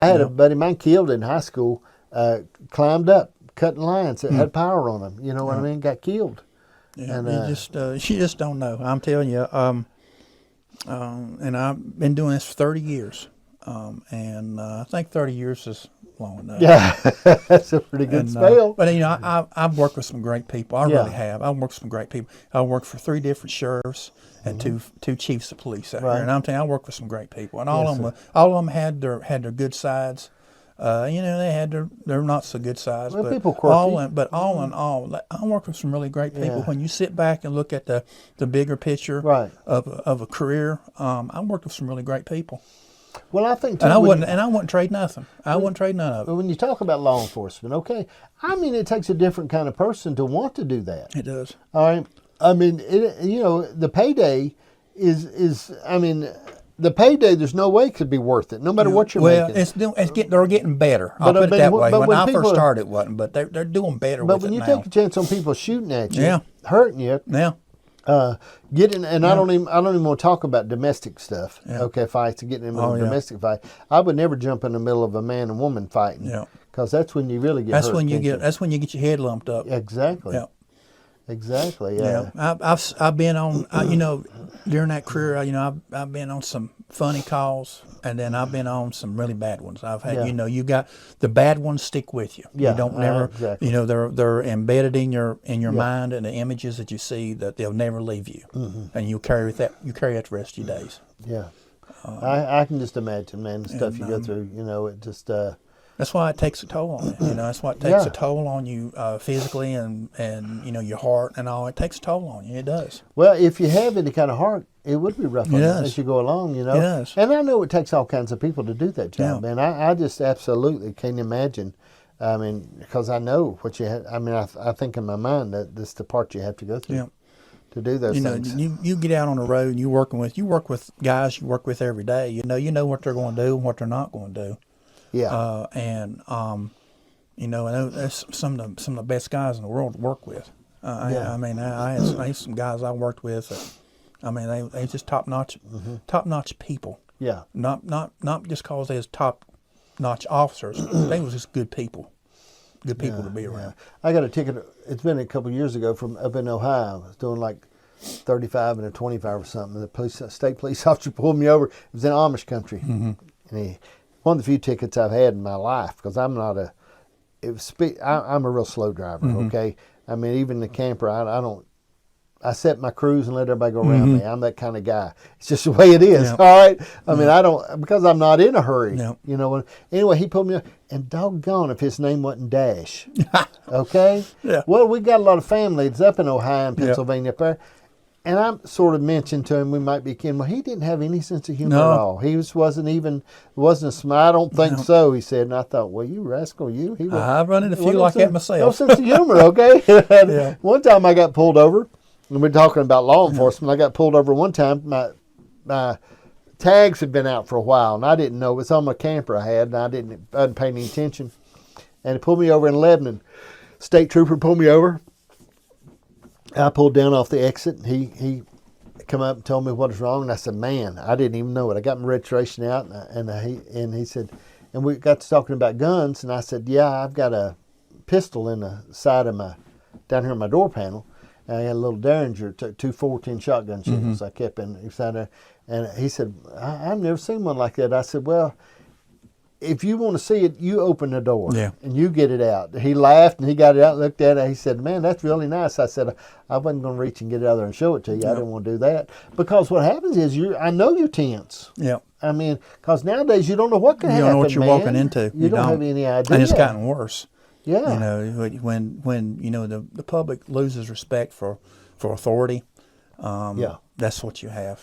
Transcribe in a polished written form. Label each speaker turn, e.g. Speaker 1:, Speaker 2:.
Speaker 1: I had a buddy of mine killed in high school, climbed up, cutting lines that had power on them. You know what I mean? Got killed.
Speaker 2: Yeah,
Speaker 1: And,
Speaker 2: you just don't know. I'm telling you. And I've been doing this for 30 years. And I think 30 years is long enough.
Speaker 1: Yeah, that's a pretty good spell.
Speaker 2: But, you know, I've worked with some great people. I really have. I've worked with some great people. I worked for 3 different sheriffs and two chiefs of police out here. And I'm telling you, I worked with some great people. And all of them had their good sides. You know, they had their not so good sides.
Speaker 1: Well,
Speaker 2: but
Speaker 1: people quirky.
Speaker 2: all in all, I worked with some really great people.
Speaker 1: Yeah.
Speaker 2: When you sit back and look at the bigger picture of a career, I worked with some really great people.
Speaker 1: Well, I think too,
Speaker 2: and I wouldn't trade nothing. I wouldn't trade none of it.
Speaker 1: But when you talk about law enforcement, okay, I mean, it takes a different kind of person to want to do that.
Speaker 2: It does.
Speaker 1: All right. I mean, you know, the payday is I mean, the payday, there's no way it could be worth it, no matter what you're making.
Speaker 2: They're getting better. I'll put it that way. When I first started, it wasn't, but they're doing better with it now.
Speaker 1: But when you take a chance on people shooting at you, hurting you, getting, and I don't even want to talk about domestic stuff. Okay, fights, getting in a domestic fight. I would never jump in the middle of a man and woman fighting. Yeah, because that's when you really get. That's when you
Speaker 2: get your head lumped up.
Speaker 1: Exactly. Yeah. Exactly. Yeah.
Speaker 2: I've been on. You know, during that career, you know, I've been on some funny calls, and then I've been on some really bad ones. I've had, you know, you got the bad ones stick with you.
Speaker 1: Yeah.
Speaker 2: You don't never.
Speaker 1: Exactly.
Speaker 2: You know, they're embedded in your mind, and the images that you see, that they'll never leave you, and you carry that the rest of your days.
Speaker 1: Yeah. I can just imagine, man, the stuff you go through. You know, it just.
Speaker 2: That's why it takes a toll on you. You know, that's why it takes a toll on you physically and you know, your heart and all. It takes a toll on you. It does.
Speaker 1: Well, if you have any kind of heart, it would be rough on you as you go along, you know.
Speaker 2: It does.
Speaker 1: And I know it takes all kinds of people to do that job, man. I just absolutely can't imagine. I mean, because I know what you have. I mean, I think in my mind that this is the part you have to go through to do those things.
Speaker 2: You get out on the road and you work with guys you work with every day. You know what they're going to do and what they're not going to do.
Speaker 1: Yeah.
Speaker 2: You know, and that's some of the best guys in the world to work with. I mean, I had some guys I worked with that, I mean, they just top notch people.
Speaker 1: Yeah.
Speaker 2: Not just cause they was top notch officers. They was just good people. Good people to be around.
Speaker 1: Yeah. I got a ticket. It's been a couple of years ago from up in Ohio. I was doing like 35 and a 25 or something. The state police officer pulled me over. It was in Amish country, and one of the few tickets I've had in my life, because I'm not I'm a real slow driver. Okay, I mean, even the camper, I set my cruise and let everybody go around me. I'm that kind of guy. It's just the way it is. All right. I mean, because I'm not in a hurry. You know. Anyway, he pulled me up, and doggone if his name wasn't Dash. Okay.
Speaker 2: Yeah.
Speaker 1: Well, we got a lot of family that's up in Ohio and Pennsylvania up there. And I sort of mentioned to him we might be kin. Well, he didn't have any sense of humor at all. He wasn't a smile. I don't think so, he said. And I thought, well, you rascal, you.
Speaker 2: I've run into a few like that myself.
Speaker 1: No sense of humor, okay? One time I got pulled over, and we're talking about law enforcement. I got pulled over one time. My tags had been out for a while, and I didn't know. It was on my camper I had, and I wasn't paying any attention. And he pulled me over in Lebanon. State trooper pulled me over. I pulled down off the exit, and he come up and told me what was wrong, and I said, man, I didn't even know it. I got my registration out, and he said, and we got to talking about guns, and I said, yeah, I've got a pistol in the side of down here on my door panel, and I had a little Derringer, took 2 14 shotgun shells I kept inside there, and he said, I've never seen one like that. I said, well, if you want to see it, you open the door and you get it out. He laughed and he got it out, looked at it. He said, man, that's really nice. I said, I wasn't going to reach and get it out there and show it to you. I didn't want to do that. Because what happens is I know you're tense. Yeah. I mean, because nowadays you don't know what can happen.
Speaker 2: You don't know what you're walking into.
Speaker 1: You don't have any idea.
Speaker 2: And it's gotten worse.
Speaker 1: Yeah.
Speaker 2: You know, when you know the public loses respect for authority, that's what you have.